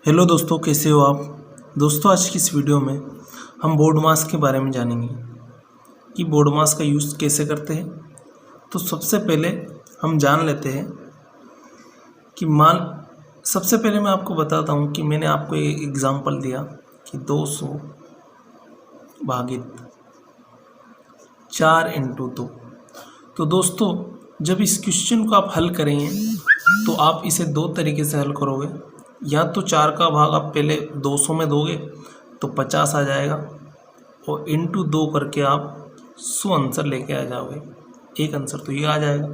Hello दोस्तों, कैसे हो आप। दोस्तों, आज की इस वीडियो में हम बोर्ड मास के बारे में जानेंगे कि बोर्ड मास का यूज़ कैसे करते हैं। तो सबसे पहले हम जान लेते हैं कि सबसे पहले मैं आपको बताता हूं कि मैंने आपको एक एग्जांपल दिया कि 200 भागित 4 × 2। तो दोस्तों, जब इस क्वेश्चन को आप हल करेंगे तो आप इसे दो तरीके से हल करोगे। या तो 4 का भाग आप पहले 200 में दोगे तो 50 आ जाएगा, और इंटू 2 करके आप 100 आंसर लेके आ जाओगे। एक आंसर तो ये आ जाएगा।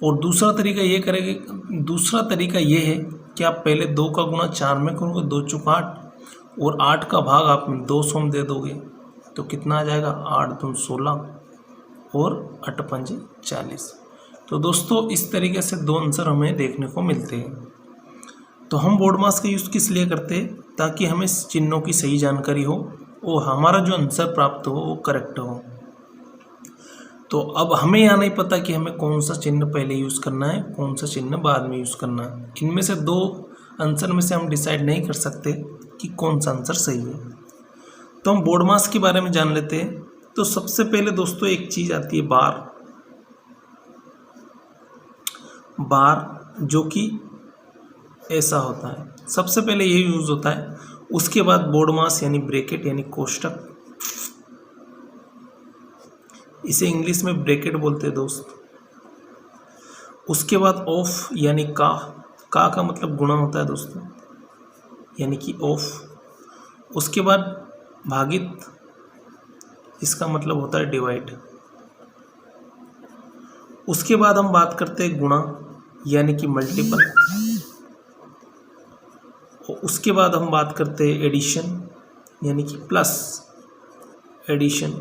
और दूसरा तरीका ये है कि आप पहले 2 का गुणा 4 में करोगे, 2 चौक 8, और 8 का भाग आप 200 में दे दोगे तो कितना आ जाएगा, 8 दूनी 16 और 8 पंजे 40। तो दोस्तों, इस तरीके से दो आंसर हमें देखने को मिलते हैं। तो हम बोर्ड मास का यूज़ किस लिए करते हैं, ताकि हमें चिन्हों की सही जानकारी हो और हमारा जो आंसर प्राप्त हो वो करेक्ट हो। तो अब हमें यहाँ नहीं पता कि हमें कौन सा चिन्ह पहले यूज़ करना है, कौन सा चिन्ह बाद में यूज़ करना है। इनमें से दो आंसर में से हम डिसाइड नहीं कर सकते कि कौन सा आंसर सही है। तो हम बोर्ड मास के बारे में जान लेते हैं। तो सबसे पहले दोस्तों एक चीज़ आती है बार, जो कि ऐसा होता है। सबसे पहले ये यूज़ होता है। उसके बाद बोर्ड मास यानी ब्रैकेट यानी कोष्टक, इसे इंग्लिश में ब्रैकेट बोलते हैं दोस्त। उसके बाद ऑफ यानी का मतलब गुणा होता है दोस्तों, यानी कि ऑफ। उसके बाद भागित, इसका मतलब होता है डिवाइड। उसके बाद हम बात करते हैं गुणा यानी कि मल्टीपल। और उसके बाद हम बात करते हैं एडिशन यानी कि प्लस एडिशन।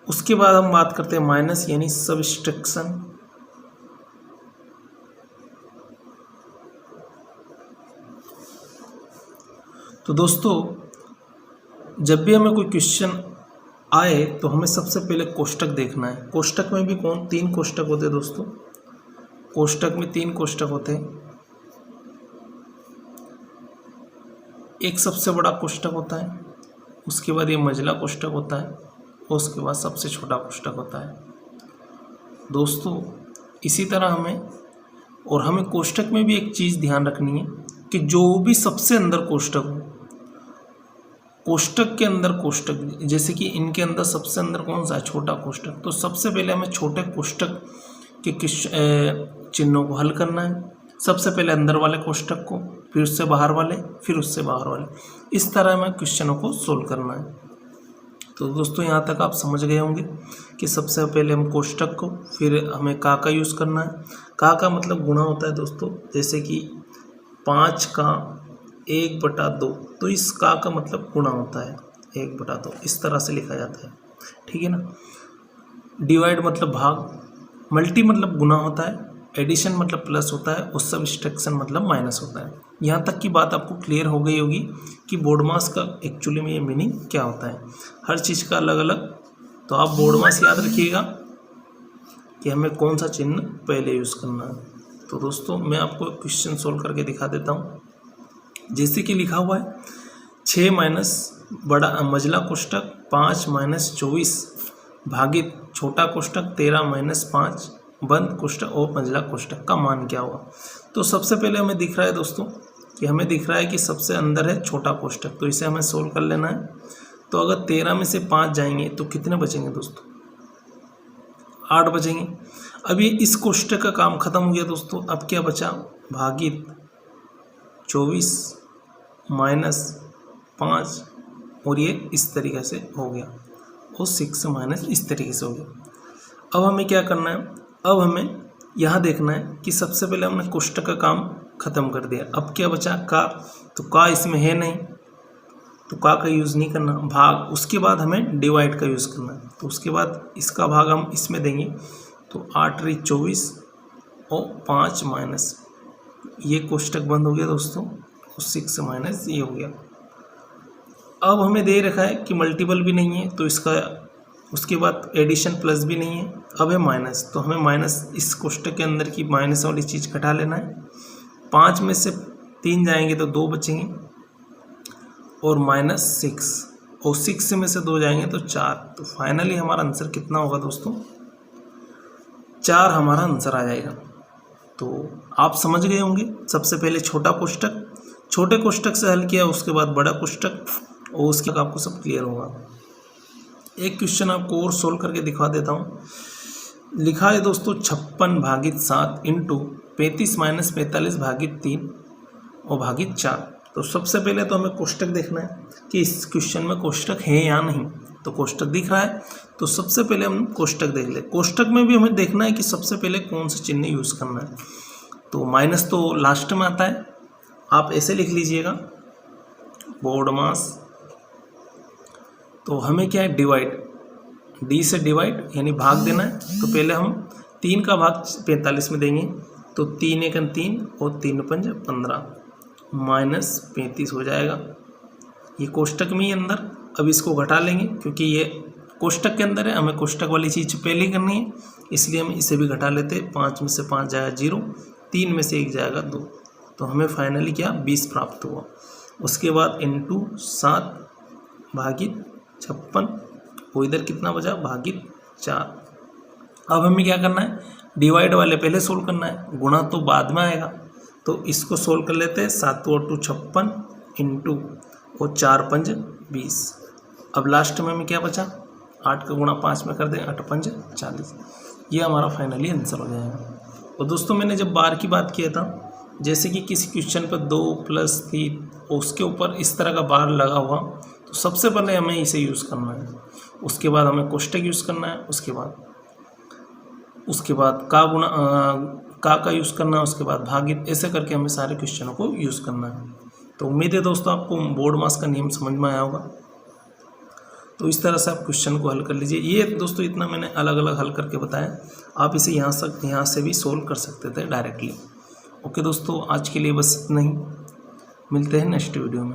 उसके बाद हम बात करते हैं माइनस यानी सब्सट्रैक्शन। तो दोस्तों, जब भी हमें कोई क्वेश्चन आए तो हमें सबसे पहले कोष्टक देखना है। कोष्टक में भी तीन कोष्टक होते हैं दोस्तों। कोष्टक में 3 कोष्टक होते हैं। एक सबसे बड़ा कोष्टक होता है, उसके बाद ये मझला कोष्टक होता है, और उसके बाद सबसे छोटा कोष्टक होता है दोस्तों। इसी तरह हमें कोष्टक में भी एक चीज़ ध्यान रखनी है कि जो भी सबसे अंदर कोष्टक हो, कोष्टक के अंदर कोष्टक, जैसे कि इनके अंदर सबसे अंदर कौन सा है, छोटा कोष्टक। तो सबसे पहले हमें छोटे कोष्टक के चिन्हों को हल करना है। सबसे पहले अंदर वाले कोष्टक को, फिर उससे बाहर वाले, फिर उससे बाहर वाले। इस तरह हमें क्वेश्चनों को सोल्व करना है। तो दोस्तों, यहाँ तक आप समझ गए होंगे कि सबसे पहले हम कोष्टक को, फिर हमें का यूज़ करना है। का मतलब गुणा होता है दोस्तों। जैसे कि 5 का 1/2, तो इस का मतलब गुणा होता है 1/2, इस तरह से लिखा जाता है, ठीक है ना। डिवाइड मतलब भाग, मल्टी मतलब गुणा होता है, एडिशन मतलब प्लस होता है, और सब्सट्रैक्शन मतलब माइनस होता है। यहाँ तक की बात आपको क्लियर हो गई होगी कि बोर्ड मास का एक्चुअली में ये मीनिंग क्या होता है। हर चीज़ का अलग अलग। तो आप बोर्ड मास याद रखिएगा कि हमें कौन सा चिन्ह पहले यूज़ करना है। तो दोस्तों, मैं आपको क्वेश्चन सोल्व करके दिखा देता हूँ। जैसे कि लिखा हुआ है 6 माइनस बड़ा मझला कोष्टक 5 - 24 भागित छोटा कोष्टक 13 - 5 बंद कोष्टक और मझला कोष्टक का मान क्या हुआ। तो सबसे पहले हमें दिख रहा है दोस्तों कि सबसे अंदर है छोटा कोष्टक, तो इसे हमें सोल्व कर लेना है। तो अगर 13 में से 5 जाएंगे तो कितने बचेंगे दोस्तों, 8 बचेंगे। अब ये इस कोष्टक का काम खत्म हो गया दोस्तों। अब क्या बचा, भागित 24 - 5, और ये इस तरीके से हो गया, और 6 माइनस इस तरीके से हो गया। अब हमें क्या करना है, अब हमें यहाँ देखना है कि सबसे पहले हमने कोष्टक का काम खत्म कर दिया। अब क्या बचा, का। तो का इसमें है नहीं, तो का यूज़ नहीं करना। भाग, उसके बाद हमें डिवाइड का यूज़ करना है। तो उसके बाद इसका भाग हम इसमें देंगे, तो 8 × 24 और 5 माइनस ये कोष्टक बंद हो गया दोस्तों, और 6 माइनस ये हो गया। अब हमें दे रखा है कि मल्टीपल भी नहीं है, तो इसका उसके बाद एडिशन प्लस भी नहीं है, अब है माइनस। तो हमें माइनस, इस कोष्टक के अंदर की माइनस वाली चीज़ घटा लेना है। 5 में से 3 जाएंगे तो 2 बचेंगे और -6, और 6 में से 2 जाएंगे तो 4। तो फाइनली हमारा आंसर कितना होगा दोस्तों? 4 हमारा आंसर आ जाएगा। तो आप समझ गए होंगे। सबसे पहले छोटा कोष्टक, छोटे कोष्टक से हल किया, उसके बाद बड़ा कोष्टक, और उसके बाद आपको सब क्लियर होगा। एक क्वेश्चन आपको और सोल्व करके दिखा देता हूँ। लिखा है दोस्तों 56/7 इंटू 35 - 45 भागित 3 और भागित 4। तो सबसे पहले तो हमें कोष्टक देखना है कि इस क्वेश्चन में कोष्टक है या नहीं। तो कोष्टक दिख रहा है, तो सबसे पहले हम कोष्टक देख ले। कोष्टक में भी हमें देखना है कि सबसे पहले कौन सा चिन्ह यूज़ करना है। तो माइनस तो लास्ट में आता है, आप ऐसे लिख लीजिएगा बोर्ड मास। तो हमें क्या है? डिवाइड, डी से डिवाइड यानी भाग देना है। तो पहले हम 3 का भाग 45 में देंगे, तो 3 × 3 और 3 × 5 = 15 -35 हो जाएगा। ये कोष्टक में ही अंदर। अब इसको घटा लेंगे क्योंकि ये कोष्टक के अंदर है, हमें कोष्टक वाली चीज़ पहले करनी है, इसलिए हम इसे भी घटा लेते हैं। 5 में से 5 जाएगा 0, 3 में से 1 जाएगा 2। तो हमें फाइनली क्या 20 प्राप्त हुआ। उसके बाद इंटू 7 भागित 56, वो इधर कितना बचा? भागित 4। अब हमें क्या करना है? डिवाइड वाले पहले सोल्व करना है, गुणा तो बाद में आएगा। तो इसको सोल्व कर लेते हैं। 7 × 2 = 56 इंटू और 4 × 5 = 20। अब लास्ट में हमें क्या बचा? 8 का गुणा 5 में कर दें, 8 × 5 = 40। ये हमारा फाइनली आंसर हो जाएगा। और दोस्तों मैंने जब बार की बात किया था, जैसे कि किसी क्वेश्चन पर 2 + 3 और उसके ऊपर इस तरह का बार लगा हुआ, तो सबसे पहले हमें इसे यूज़ करना है। उसके बाद हमें कोष्टक यूज़ करना है, उसके बाद का गुणा का यूज़ करना है, उसके बाद भागित, ऐसे करके हमें सारे क्वेश्चनों को यूज़ करना है। तो उम्मीद है दोस्तों आपको बोर्ड मास का नियम समझ में आया होगा। तो इस तरह से आप क्वेश्चन को हल कर लीजिए। ये दोस्तों इतना मैंने अलग अलग हल करके बताया, आप इसे यहाँ से भी सोल्व कर सकते थे डायरेक्टली। ओके दोस्तों, आज के लिए बस इतना ही। मिलते हैं नेक्स्ट वीडियो में।